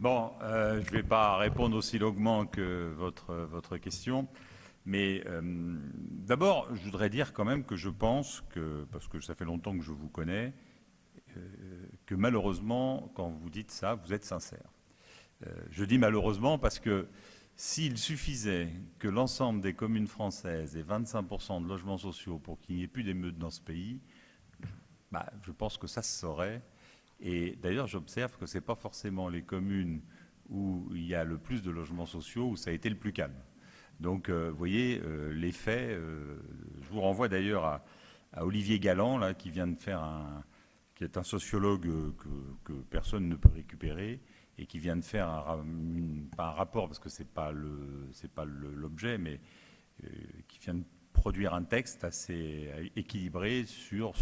Bon, je ne vais pas répondre aussi longuement que votre question, mais d'abord, je voudrais dire quand même que je pense que, parce que ça fait longtemps que je vous connais, que malheureusement, quand vous dites ça, vous êtes sincère. Je dis malheureusement parce que s'il suffisait que l'ensemble des communes françaises aient 25% de logements sociaux pour qu'il n'y ait plus d'émeutes dans ce pays, bah, je pense que ça se saurait. Et d'ailleurs, j'observe que ce n'est pas forcément les communes où il y a le plus de logements sociaux où ça a été le plus calme. Donc, vous voyez, les faits, je vous renvoie d'ailleurs à Olivier Galland, là, qui est un sociologue que personne ne peut récupérer et qui vient de faire pas un rapport parce que c'est pas l'objet, mais qui vient de produire un texte assez équilibré sur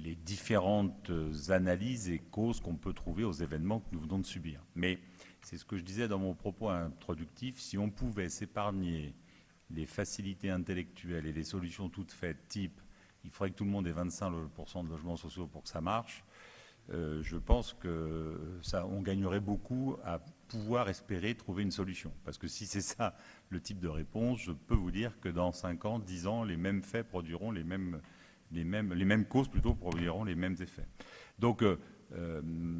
les différentes analyses et causes qu'on peut trouver aux événements que nous venons de subir. Mais c'est ce que je disais dans mon propos introductif, si on pouvait s'épargner les facilités intellectuelles et les solutions toutes faites, type il faudrait que tout le monde ait 25% de logements sociaux pour que ça marche, je pense que ça, on gagnerait beaucoup à pouvoir espérer trouver une solution. Parce que si c'est ça le type de réponse, je peux vous dire que dans 5 ans, 10 ans, les mêmes faits produiront les mêmes causes plutôt produiront les mêmes effets. Donc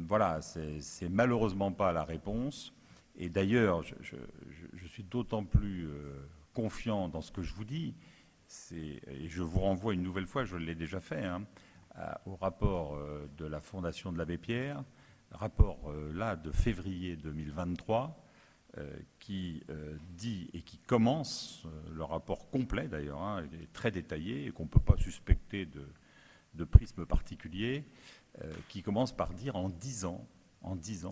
voilà, c'est malheureusement pas la réponse. Et d'ailleurs, je suis d'autant plus confiant dans ce que je vous dis, et je vous renvoie une nouvelle fois, je l'ai déjà fait, hein, au rapport de la Fondation de l'Abbé Pierre, rapport là de février 2023, qui dit et qui commence, le rapport complet d'ailleurs, hein, il est très détaillé et qu'on ne peut pas suspecter de prisme particulier, qui commence par dire en 10 ans,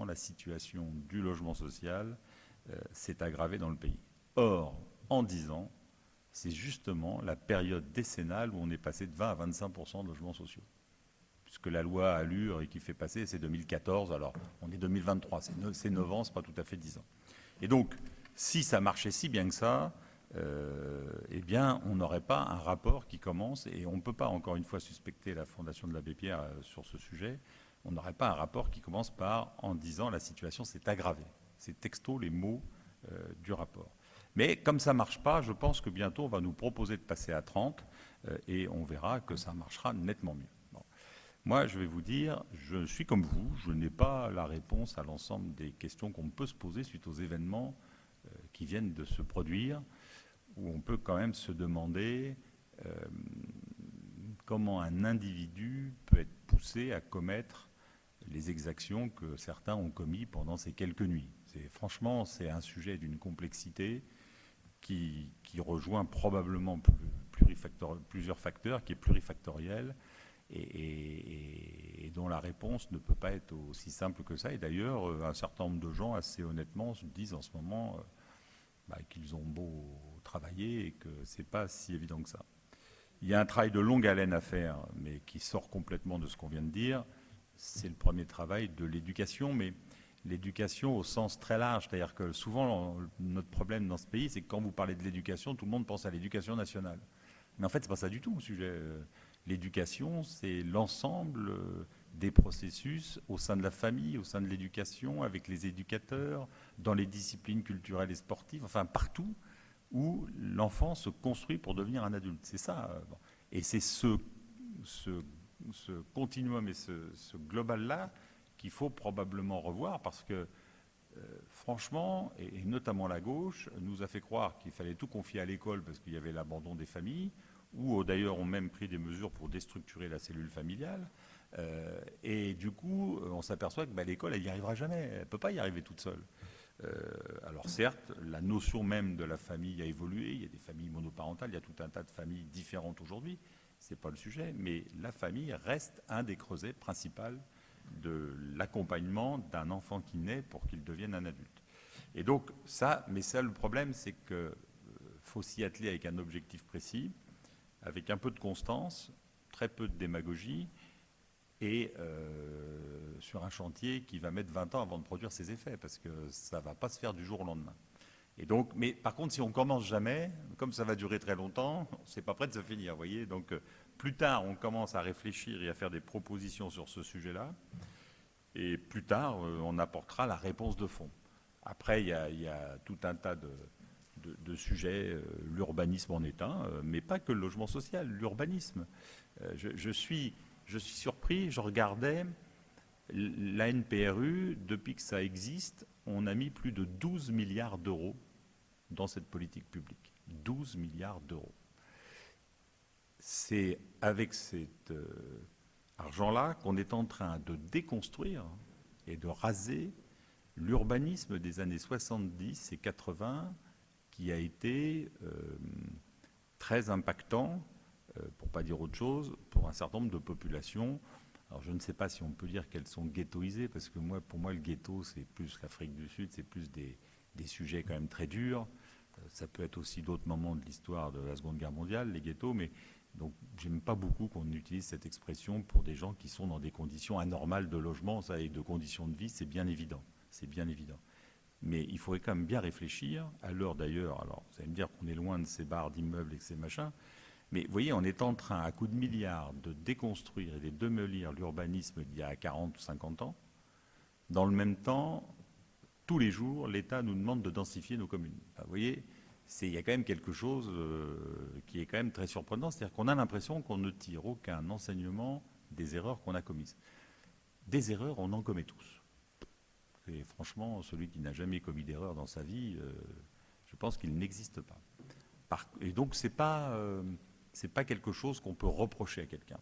la situation du logement social s'est aggravée dans le pays. Or, en 10 ans, c'est justement la période décennale où on est passé de 20 à 25% de logements sociaux. Puisque la loi Allure et qui fait passer, c'est 2014, alors on est 2023, c'est 9 ans, c'est pas tout à fait 10 ans. Et donc, si ça marchait si bien que ça, eh bien, on n'aurait pas un rapport qui commence, et on ne peut pas encore une fois suspecter la Fondation de l'Abbé Pierre sur ce sujet, on n'aurait pas un rapport qui commence par en disant la situation s'est aggravée. C'est texto les mots du rapport. Mais comme ça ne marche pas, je pense que bientôt on va nous proposer de passer à 30 et on verra que ça marchera nettement mieux. Bon. Moi, je vais vous dire, je suis comme vous, je n'ai pas la réponse à l'ensemble des questions qu'on peut se poser suite aux événements qui viennent de se produire, où on peut quand même se demander comment un individu peut être poussé à commettre les exactions que certains ont commis pendant ces quelques nuits. Franchement, c'est un sujet d'une complexité qui rejoint probablement plusieurs facteurs, qui est plurifactoriel et dont la réponse ne peut pas être aussi simple que ça. Et d'ailleurs, un certain nombre de gens, assez honnêtement, se disent en ce moment qu'ils ont beau travailler et que ce n'est pas si évident que ça. Il y a un travail de longue haleine à faire, mais qui sort complètement de ce qu'on vient de dire. C'est le premier travail de l'éducation, mais l'éducation au sens très large. C'est-à-dire que souvent, notre problème dans ce pays, c'est que quand vous parlez de l'éducation, tout le monde pense à l'éducation nationale. Mais en fait, ce n'est pas ça du tout, le sujet. L'éducation, c'est l'ensemble des processus au sein de la famille, au sein de l'éducation, avec les éducateurs, dans les disciplines culturelles et sportives, enfin partout où l'enfant se construit pour devenir un adulte. C'est ça. Et c'est ce continuum et ce global-là qu'il faut probablement revoir parce que, franchement, et notamment la gauche, nous a fait croire qu'il fallait tout confier à l'école parce qu'il y avait l'abandon des familles, ou d'ailleurs ont même pris des mesures pour déstructurer la cellule familiale. Et du coup, on s'aperçoit que l'école, elle n'y arrivera jamais. Elle ne peut pas y arriver toute seule. Alors certes, la notion même de la famille a évolué. Il y a des familles monoparentales, il y a tout un tas de familles différentes aujourd'hui. Ce n'est pas le sujet, mais la famille reste un des creusets principaux de l'accompagnement d'un enfant qui naît pour qu'il devienne un adulte. Et donc ça, mais ça le problème, c'est qu'il faut s'y atteler avec un objectif précis, avec un peu de constance, très peu de démagogie, et sur un chantier qui va mettre 20 ans avant de produire ses effets, parce que ça ne va pas se faire du jour au lendemain. Et donc, mais par contre, si on commence jamais, comme ça va durer très longtemps, c'est pas prêt de se finir, vous voyez. Donc, plus tard, on commence à réfléchir et à faire des propositions sur ce sujet-là. Et plus tard, on apportera la réponse de fond. Après, il y a tout un tas de sujets. L'urbanisme en est un, mais pas que le logement social, l'urbanisme. Je suis surpris, je regardais la NPRU, depuis que ça existe, on a mis plus de 12 milliards d'euros dans cette politique publique. 12 milliards d'euros. C'est avec cet argent-là qu'on est en train de déconstruire et de raser l'urbanisme des années 70 et 80 qui a été très impactant, pour ne pas dire autre chose, pour un certain nombre de populations. Alors je ne sais pas si on peut dire qu'elles sont ghettoisées, parce que pour moi le ghetto c'est plus l'Afrique du Sud, c'est plus des sujets quand même très durs. Ça peut être aussi d'autres moments de l'histoire de la Seconde Guerre mondiale, les ghettos, mais donc j'aime pas beaucoup qu'on utilise cette expression pour des gens qui sont dans des conditions anormales de logement, ça, et de conditions de vie, c'est bien évident. C'est bien évident. Mais il faudrait quand même bien réfléchir, à l'heure d'ailleurs, alors vous allez me dire qu'on est loin de ces barres d'immeubles et de ces machins, mais vous voyez, on est en train, à coups de milliards, de déconstruire et de démolir l'urbanisme d'il y a 40 ou 50 ans. Dans le même temps, tous les jours, l'État nous demande de densifier nos communes. Enfin, vous voyez, il y a quand même quelque chose qui est quand même très surprenant, c'est-à-dire qu'on a l'impression qu'on ne tire aucun enseignement des erreurs qu'on a commises. Des erreurs, on en commet tous. Et franchement, celui qui n'a jamais commis d'erreur dans sa vie, je pense qu'il n'existe pas. Et donc, c'est pas quelque chose qu'on peut reprocher à quelqu'un.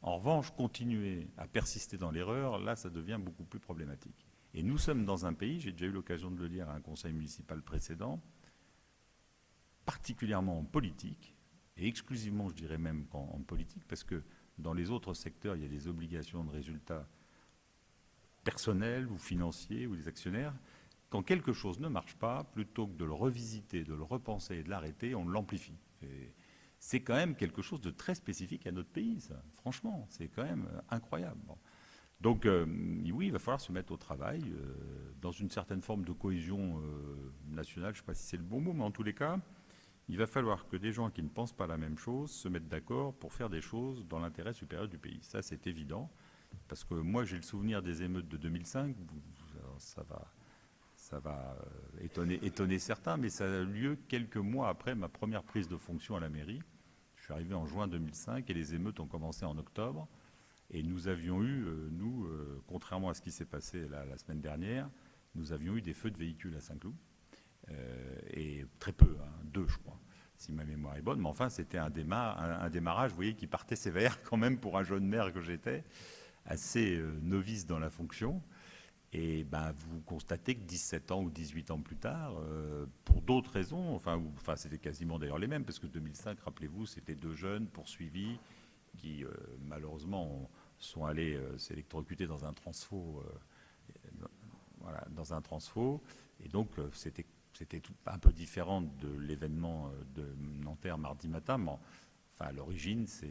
En revanche, continuer à persister dans l'erreur, là, ça devient beaucoup plus problématique. Et nous sommes dans un pays, j'ai déjà eu l'occasion de le dire à un conseil municipal précédent, particulièrement en politique, et exclusivement, je dirais même en politique, parce que dans les autres secteurs, il y a des obligations de résultats personnels ou financiers ou des actionnaires. Quand quelque chose ne marche pas, plutôt que de le revisiter, de le repenser et de l'arrêter, on l'amplifie. C'est quand même quelque chose de très spécifique à notre pays, ça. Franchement, c'est quand même incroyable. Bon. Donc, oui, il va falloir se mettre au travail dans une certaine forme de cohésion nationale. Je ne sais pas si c'est le bon mot, mais en tous les cas, il va falloir que des gens qui ne pensent pas la même chose se mettent d'accord pour faire des choses dans l'intérêt supérieur du pays. Ça, c'est évident. Parce que moi, j'ai le souvenir des émeutes de 2005. Ça va étonner certains, mais ça a eu lieu quelques mois après ma première prise de fonction à la mairie. Je suis arrivé en juin 2005 et les émeutes ont commencé en octobre. Et nous avions eu, contrairement à ce qui s'est passé la semaine dernière, nous avions eu des feux de véhicules à Saint-Cloud. Et très peu, 2 je crois, si ma mémoire est bonne. Mais enfin, c'était un démarrage, vous voyez, qui partait sévère quand même pour un jeune maire que j'étais, assez novice dans la fonction. Et ben, vous constatez que 17 ans ou 18 ans plus tard, pour d'autres raisons, enfin c'était quasiment d'ailleurs les mêmes, parce que 2005, rappelez-vous, c'était 2 jeunes poursuivis qui malheureusement sont allés s'électrocuter dans un transfo. Dans un transfo. Et donc c'était un peu différent de l'événement de Nanterre mardi matin, mais enfin, à l'origine, c'est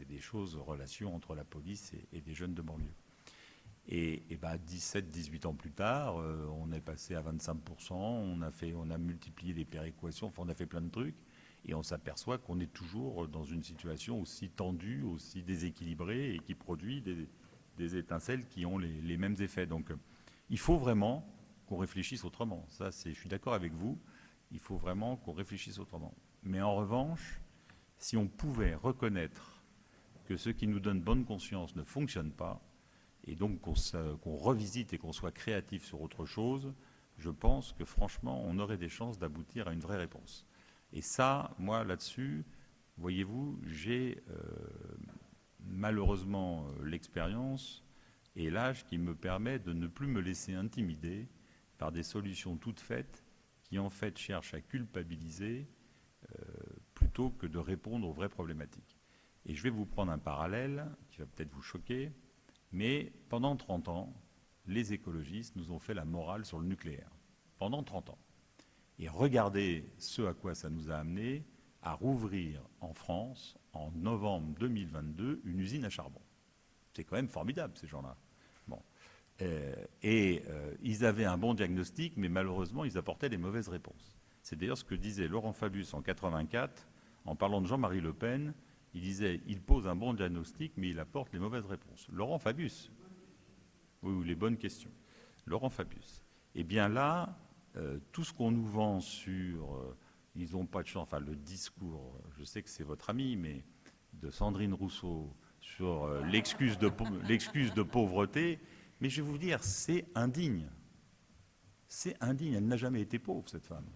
des choses, relations entre la police et des jeunes de banlieue. Et ben, 17-18 ans plus tard, on est passé à 25%, on a multiplié les péréquations, enfin, on a fait plein de trucs, et on s'aperçoit qu'on est toujours dans une situation aussi tendue, aussi déséquilibrée, et qui produit des étincelles qui ont les mêmes effets. Donc il faut vraiment qu'on réfléchisse autrement. Ça, je suis d'accord avec vous, il faut vraiment qu'on réfléchisse autrement. Mais en revanche, si on pouvait reconnaître que ce qui nous donne bonne conscience ne fonctionne pas, et donc qu'on revisite et qu'on soit créatif sur autre chose, je pense que franchement, on aurait des chances d'aboutir à une vraie réponse. Et ça, moi, là-dessus, voyez-vous, j'ai malheureusement l'expérience et l'âge qui me permet de ne plus me laisser intimider par des solutions toutes faites qui, en fait, cherchent à culpabiliser plutôt que de répondre aux vraies problématiques. Et je vais vous prendre un parallèle qui va peut-être vous choquer. Mais pendant 30 ans, les écologistes nous ont fait la morale sur le nucléaire. Pendant 30 ans. Et regardez ce à quoi ça nous a amené à rouvrir en France, en novembre 2022, une usine à charbon. C'est quand même formidable, ces gens-là. Bon. Ils avaient un bon diagnostic, mais malheureusement, ils apportaient les mauvaises réponses. C'est d'ailleurs ce que disait Laurent Fabius en 1984, en parlant de Jean-Marie Le Pen. Il disait, il pose un bon diagnostic, mais il apporte les mauvaises réponses. Laurent Fabius, Oui, les bonnes questions. Laurent Fabius. Eh bien là, tout ce qu'on nous vend sur ils n'ont pas de chance, enfin le discours, je sais que c'est votre ami, mais de Sandrine Rousseau sur l'excuse de pauvreté, mais je vais vous dire, c'est indigne. C'est indigne, elle n'a jamais été pauvre, cette femme.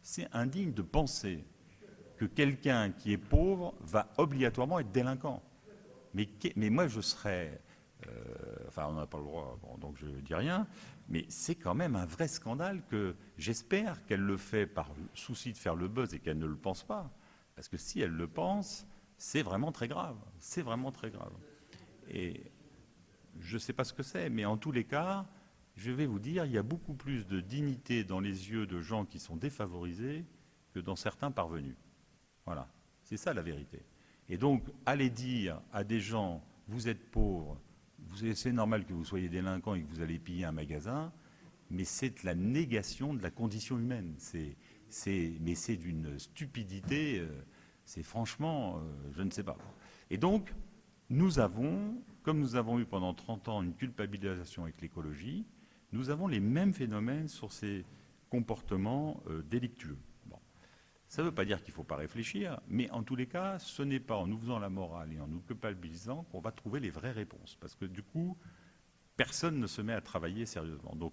C'est indigne de penser que quelqu'un qui est pauvre va obligatoirement être délinquant. Mais moi, je serais... enfin, on n'a pas le droit, bon, donc je ne dis rien, mais c'est quand même un vrai scandale que j'espère qu'elle le fait par souci de faire le buzz et qu'elle ne le pense pas. Parce que si elle le pense, c'est vraiment très grave. C'est vraiment très grave. Et je ne sais pas ce que c'est, mais en tous les cas, je vais vous dire, il y a beaucoup plus de dignité dans les yeux de gens qui sont défavorisés que dans certains parvenus. Voilà, c'est ça la vérité. Et donc, aller dire à des gens, vous êtes pauvres, c'est normal que vous soyez délinquant et que vous allez piller un magasin, mais c'est la négation de la condition humaine. Mais c'est d'une stupidité, c'est franchement, je ne sais pas. Et donc, nous avons, comme nous avons eu pendant 30 ans une culpabilisation avec l'écologie, nous avons les mêmes phénomènes sur ces comportements délictueux. Bon. Ça ne veut pas dire qu'il ne faut pas réfléchir, mais en tous les cas, ce n'est pas en nous faisant la morale et en nous culpabilisant qu'on va trouver les vraies réponses. Parce que du coup, personne ne se met à travailler sérieusement. Donc,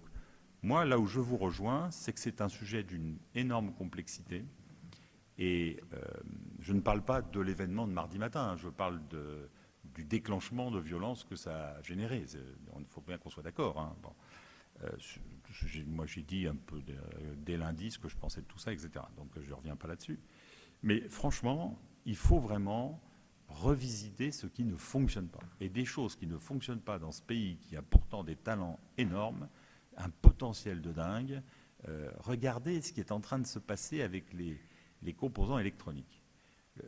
moi, là où je vous rejoins, c'est que c'est un sujet d'une énorme complexité. Et je ne parle pas de l'événement de mardi matin, hein, je parle du déclenchement de violence que ça a généré. Il faut bien qu'on soit d'accord. Hein. Bon. Moi, j'ai dit un peu dès lundi ce que je pensais de tout ça, etc. Donc, je ne reviens pas là-dessus. Mais franchement, il faut vraiment revisiter ce qui ne fonctionne pas. Et des choses qui ne fonctionnent pas dans ce pays qui a pourtant des talents énormes, un potentiel de dingue. Regardez ce qui est en train de se passer avec les composants électroniques.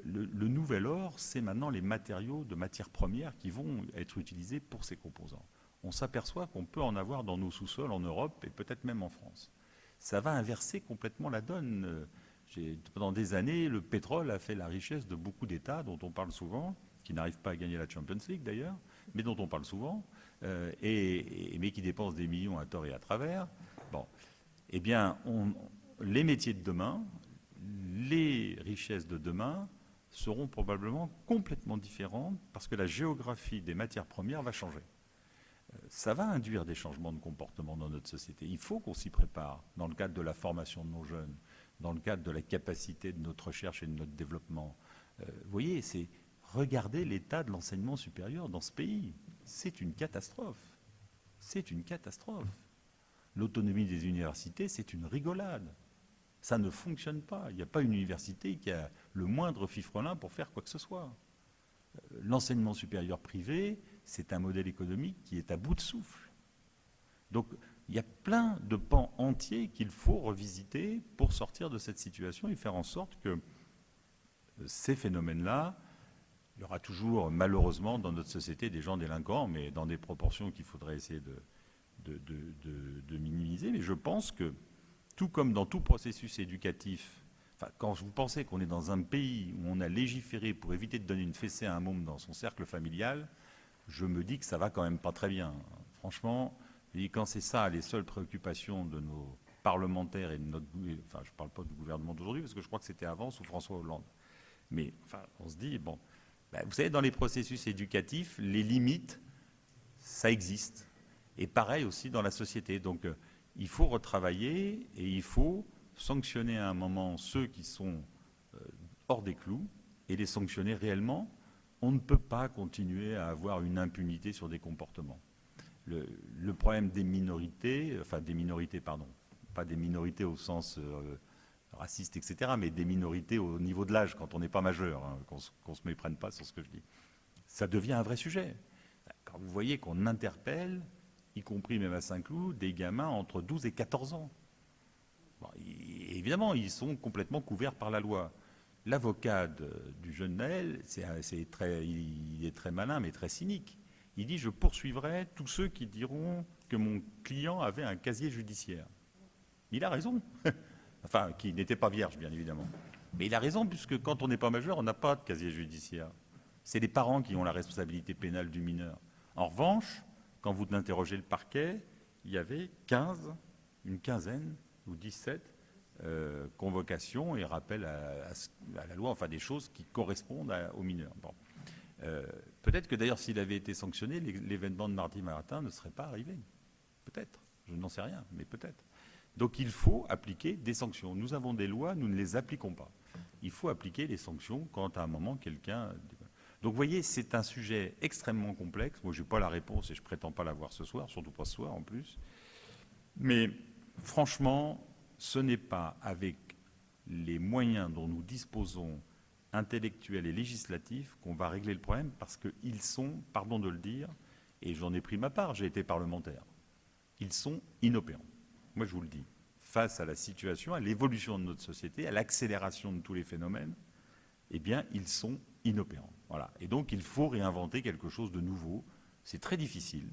Le nouvel or, c'est maintenant les matériaux de matières premières qui vont être utilisés pour ces composants. On s'aperçoit qu'on peut en avoir dans nos sous-sols en Europe et peut-être même en France. Ça va inverser complètement la donne. Pendant des années, le pétrole a fait la richesse de beaucoup d'États dont on parle souvent, qui n'arrivent pas à gagner la Champions League d'ailleurs, mais dont on parle souvent, mais qui dépensent des millions à tort et à travers. Bon. Eh bien, les métiers de demain, les richesses de demain seront probablement complètement différentes parce que la géographie des matières premières va changer. Ça va induire des changements de comportement dans notre société. Il faut qu'on s'y prépare dans le cadre de la formation de nos jeunes, dans le cadre de la capacité de notre recherche et de notre développement. Vous voyez, c'est regarder l'état de l'enseignement supérieur dans ce pays. C'est une catastrophe. C'est une catastrophe. L'autonomie des universités, c'est une rigolade. Ça ne fonctionne pas. Il n'y a pas une université qui a le moindre fifrelin pour faire quoi que ce soit. L'enseignement supérieur privé, c'est un modèle économique qui est à bout de souffle. Donc, il y a plein de pans entiers qu'il faut revisiter pour sortir de cette situation et faire en sorte que ces phénomènes-là, il y aura toujours, malheureusement, dans notre société, des gens délinquants, mais dans des proportions qu'il faudrait essayer de minimiser. Mais je pense que, tout comme dans tout processus éducatif, quand vous pensez qu'on est dans un pays où on a légiféré pour éviter de donner une fessée à un môme dans son cercle familial, je me dis que ça va quand même pas très bien. Franchement, quand c'est ça les seules préoccupations de nos parlementaires et de notre... Enfin, je ne parle pas du gouvernement d'aujourd'hui, parce que je crois que c'était avant sous François Hollande. Mais enfin, on se dit, bon, vous savez, dans les processus éducatifs, les limites, ça existe. Et pareil aussi dans la société. Donc, il faut retravailler et il faut sanctionner à un moment ceux qui sont hors des clous et les sanctionner réellement. On ne peut pas continuer à avoir une impunité sur des comportements. Le problème des minorités, pardon, pas des minorités au sens raciste, etc., mais des minorités au niveau de l'âge, quand on n'est pas majeur, hein, qu'on ne se méprenne pas sur ce que je dis. Ça devient un vrai sujet. Quand vous voyez qu'on interpelle, y compris même à Saint-Cloud, des gamins entre 12 et 14 ans. Bon, évidemment, ils sont complètement couverts par la loi. L'avocat du jeune Naël, il est très malin, mais très cynique. Il dit « Je poursuivrai tous ceux qui diront que mon client avait un casier judiciaire ». Il a raison. Enfin, qui n'était pas vierge, bien évidemment. Mais il a raison, puisque quand on n'est pas majeur, on n'a pas de casier judiciaire. C'est les parents qui ont la responsabilité pénale du mineur. En revanche, quand vous interrogez le parquet, il y avait une quinzaine ou 17 convocations et rappels à la loi, enfin des choses qui correspondent aux mineurs. Bon. Peut-être que d'ailleurs s'il avait été sanctionné, l'événement de mardi matin ne serait pas arrivé. Peut-être, je n'en sais rien, mais peut-être. Donc il faut appliquer des sanctions. Nous avons des lois, nous ne les appliquons pas. Il faut appliquer les sanctions quand à un moment quelqu'un... Donc vous voyez, c'est un sujet extrêmement complexe. Moi, je n'ai pas la réponse et je ne prétends pas l'avoir ce soir, surtout pas ce soir en plus. Mais franchement, ce n'est pas avec les moyens dont nous disposons, intellectuels et législatifs, qu'on va régler le problème, parce qu'ils sont, pardon de le dire, et j'en ai pris ma part, j'ai été parlementaire, ils sont inopérants. Moi, je vous le dis, face à la situation, à l'évolution de notre société, à l'accélération de tous les phénomènes, eh bien, ils sont inopérants. Voilà. Et donc, il faut réinventer quelque chose de nouveau. C'est très difficile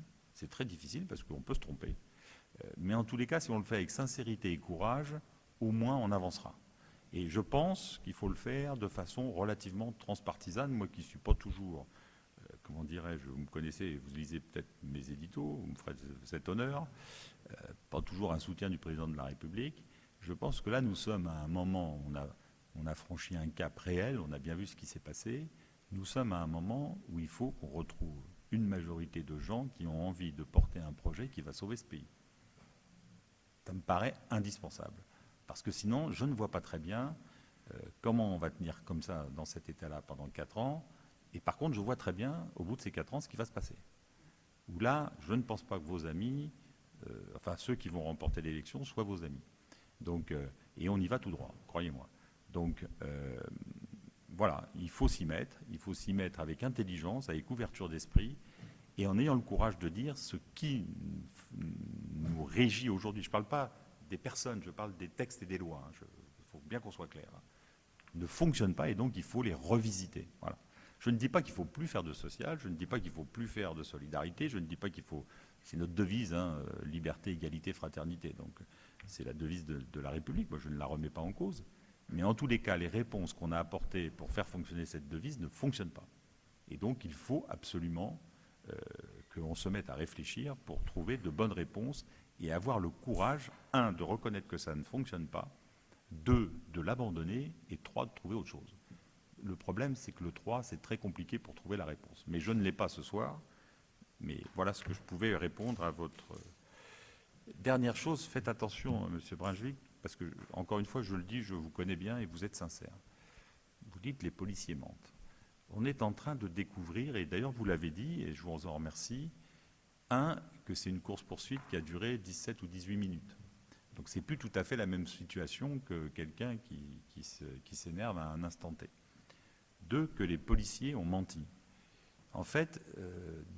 parce qu'on peut se tromper. Mais en tous les cas, si on le fait avec sincérité et courage, au moins on avancera. Et je pense qu'il faut le faire de façon relativement transpartisane. Moi qui ne suis pas toujours, comment dirais-je, vous me connaissez, vous lisez peut-être mes éditos, vous me ferez cet honneur, pas toujours un soutien du président de la République. Je pense que là, nous sommes à un moment où on a franchi un cap réel, on a bien vu ce qui s'est passé. Nous sommes à un moment où il faut qu'on retrouve une majorité de gens qui ont envie de porter un projet qui va sauver ce pays. Ça me paraît indispensable. Parce que sinon, je ne vois pas très bien comment on va tenir comme ça, dans cet état-là, pendant 4 ans. Et par contre, je vois très bien, au bout de ces 4 ans, ce qui va se passer. Où là, je ne pense pas que vos amis, enfin ceux qui vont remporter l'élection, soient vos amis. Donc, et on y va tout droit, croyez-moi. Donc, voilà, il faut s'y mettre avec intelligence, avec ouverture d'esprit, et en ayant le courage de dire ce qui nous régit aujourd'hui. Je ne parle pas des personnes, je parle des textes et des lois. Il faut bien qu'on soit clair. Ne fonctionnent pas et donc il faut les revisiter. Voilà. Je ne dis pas qu'il ne faut plus faire de social, je ne dis pas qu'il ne faut plus faire de solidarité, je ne dis pas qu'il faut... C'est notre devise, hein, liberté, égalité, fraternité. Donc c'est la devise de la République, moi je ne la remets pas en cause. Mais en tous les cas, les réponses qu'on a apportées pour faire fonctionner cette devise ne fonctionnent pas. Et donc il faut absolument qu'on se mette à réfléchir pour trouver de bonnes réponses et avoir le courage, 1, de reconnaître que ça ne fonctionne pas, 2, de l'abandonner, et 3, de trouver autre chose. Le problème, c'est que le 3, c'est très compliqué pour trouver la réponse. Mais je ne l'ai pas ce soir, mais voilà ce que je pouvais répondre à votre... Dernière chose, faites attention, M. Brunswick, parce que, encore une fois, je le dis, je vous connais bien et vous êtes sincère. Vous dites les policiers mentent. On est en train de découvrir, et d'ailleurs vous l'avez dit, et je vous en remercie, que c'est une course-poursuite qui a duré 17 ou 18 minutes. Donc c'est plus tout à fait la même situation que quelqu'un qui s'énerve à un instant T. 2, que les policiers ont menti. En fait,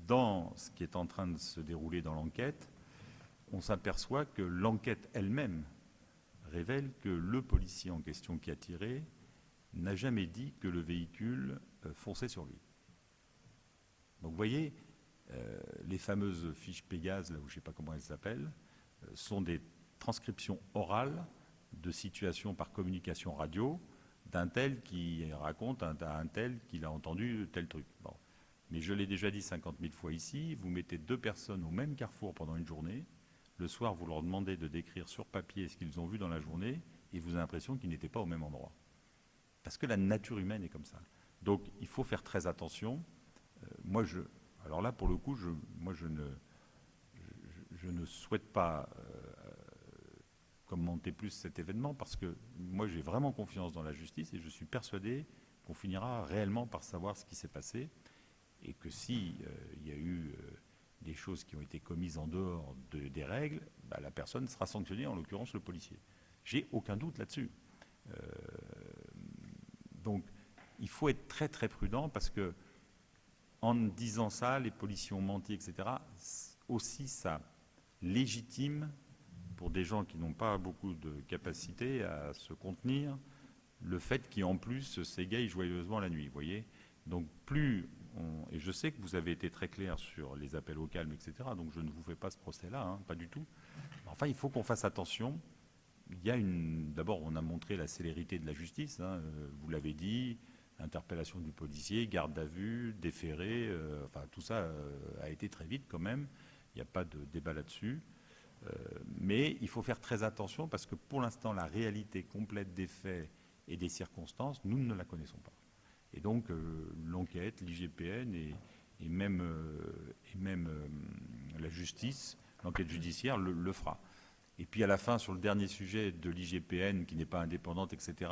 dans ce qui est en train de se dérouler dans l'enquête, on s'aperçoit que l'enquête elle-même révèle que le policier en question qui a tiré n'a jamais dit que le véhicule fonçait sur lui. Donc vous voyez, les fameuses fiches Pégase, là où je ne sais pas comment elles s'appellent, sont des transcriptions orales de situations par communication radio d'un tel qui raconte à un tel qu'il a entendu tel truc. Bon. Mais je l'ai déjà dit 50 000 fois ici, vous mettez 2 personnes au même carrefour pendant une journée, le soir vous leur demandez de décrire sur papier ce qu'ils ont vu dans la journée, et vous avez l'impression qu'ils n'étaient pas au même endroit. Parce que la nature humaine est comme ça. Donc il faut faire très attention. Alors là, pour le coup, je ne souhaite pas commenter plus cet événement parce que moi, j'ai vraiment confiance dans la justice et je suis persuadé qu'on finira réellement par savoir ce qui s'est passé et que s'il y a eu des choses qui ont été commises en dehors des règles, la personne sera sanctionnée, en l'occurrence le policier. J'ai aucun doute là-dessus. Donc, il faut être très très prudent parce que en disant ça, les policiers ont menti, etc. Aussi, ça légitime, pour des gens qui n'ont pas beaucoup de capacité à se contenir, le fait qu'en plus s'égayent joyeusement la nuit, vous voyez. Donc et je sais que vous avez été très clair sur les appels au calme, etc. Donc je ne vous fais pas ce procès-là, hein, pas du tout. Enfin, il faut qu'on fasse attention. D'abord, on a montré la célérité de la justice, hein, vous l'avez dit, interpellation du policier, garde à vue, déféré, enfin tout ça a été très vite quand même. Il n'y a pas de débat là-dessus. Mais il faut faire très attention parce que pour l'instant, la réalité complète des faits et des circonstances, nous ne la connaissons pas. Et donc, l'enquête, l'IGPN et même la justice, l'enquête judiciaire le fera. Et puis à la fin, sur le dernier sujet de l'IGPN, qui n'est pas indépendante, etc.,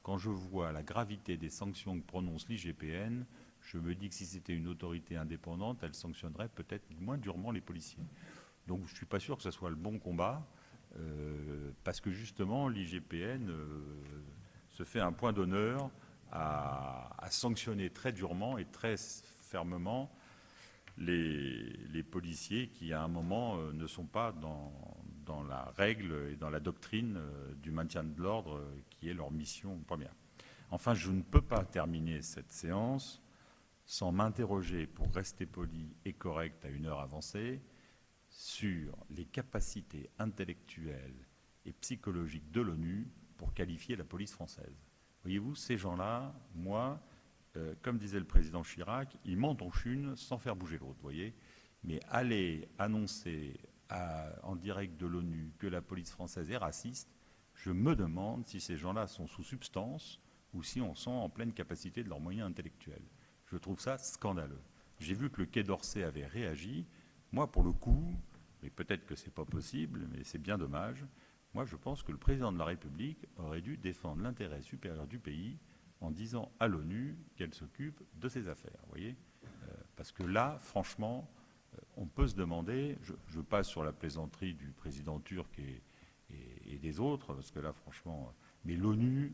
quand je vois la gravité des sanctions que prononce l'IGPN, je me dis que si c'était une autorité indépendante, elle sanctionnerait peut-être moins durement les policiers. Donc je ne suis pas sûr que ce soit le bon combat, parce que justement l'IGPN se fait un point d'honneur à sanctionner très durement et très fermement les policiers qui, à un moment, ne sont pas dans la règle et dans la doctrine du maintien de l'ordre, qui est leur mission première. Enfin, je ne peux pas terminer cette séance sans m'interroger, pour rester poli et correct à une heure avancée, sur les capacités intellectuelles et psychologiques de l'ONU pour qualifier la police française. Voyez-vous, ces gens-là, moi, comme disait le président Chirac, ils mentent en chune sans faire bouger l'autre, voyez. Mais aller annoncer en direct de l'ONU que la police française est raciste, je me demande si ces gens-là sont sous substance ou si on sont en pleine capacité de leurs moyens intellectuels. Je trouve ça scandaleux. J'ai vu que le Quai d'Orsay avait réagi. Moi, pour le coup, mais peut-être que ce n'est pas possible, mais c'est bien dommage, moi je pense que le président de la République aurait dû défendre l'intérêt supérieur du pays en disant à l'ONU qu'elle s'occupe de ses affaires, vous voyez, parce que là, franchement, on peut se demander, je passe sur la plaisanterie du président turc et des autres, parce que là, franchement, mais l'ONU,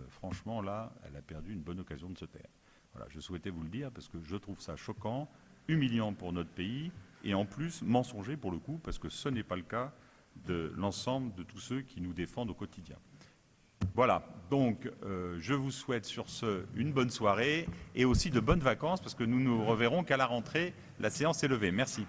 franchement, là, elle a perdu une bonne occasion de se taire. Voilà, je souhaitais vous le dire, parce que je trouve ça choquant, humiliant pour notre pays, et en plus mensonger pour le coup, parce que ce n'est pas le cas de l'ensemble de tous ceux qui nous défendent au quotidien. Voilà, donc je vous souhaite sur ce une bonne soirée et aussi de bonnes vacances, parce que nous nous reverrons qu'à la rentrée. La séance est levée. Merci.